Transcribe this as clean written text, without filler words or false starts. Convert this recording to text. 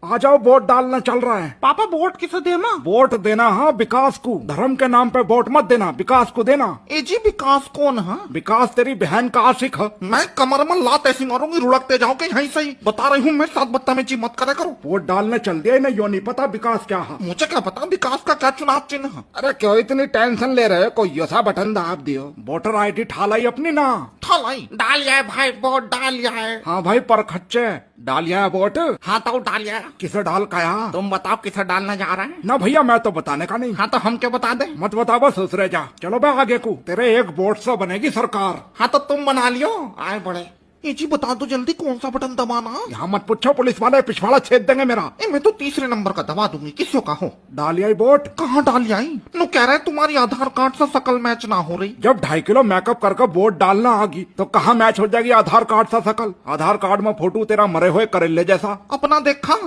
आ जाओ, वोट डालना चल रहा है। पापा वोट किसे देना? वोट देना हाँ विकास को, धर्म के नाम पे वोट मत देना, विकास को देना। ए जी विकास कौन है? विकास तेरी बहन का आशिक है। मैं कमर में लात ऐसी मारूंगी रुड़कते जाओगे यहीं से ही। बता रही हूँ मैं, साथ बदतमीजी मत करे करो। वोट डालने चल दिया, इन्हें यो नहीं पता विकास क्या है। मुझे क्या पता विकास का क्या चुनाव चिन्ह है। अरे क्यों इतनी टेंशन ले रहे हो, कोई ऐसा बटन दाब दियो। वोटर ID ठालाई अपनी ना। ठालाई डालिया है भाई, वोट डालिया है। हाँ भाई पर खच्चे डालिया है वोट। हाँ तो डालिया। किसे डाल काया? तुम बताओ किसे डालने जा रहा है? ना भैया मैं तो बताने का नहीं। हाँ तो हम क्या बता दे? मत बता बस दूसरे जा। चलो बे आगे को, तेरे एक वोट से बनेगी सरकार। हाँ तो तुम बना लियो, आए बड़े। ये जी बता दो जल्दी कौन सा बटन दबाना। यहाँ मत पूछो, पुलिस वाले पिछवाड़ा छेद देंगे मेरा। मैं तो तीसरे नंबर का दबा दूंगी, किसको का हो। डालिया वोट कहाँ डालिया? नो कह रहे तुम्हारी आधार कार्ड से शकल मैच ना हो रही। जब 2.5 किलो मेकअप करके वोट डालना आगी तो कहाँ मैच हो जाएगी आधार कार्ड से शकल? आधार कार्ड में फोटो तेरा मरे हुए करेले जैसा। अपना देखा।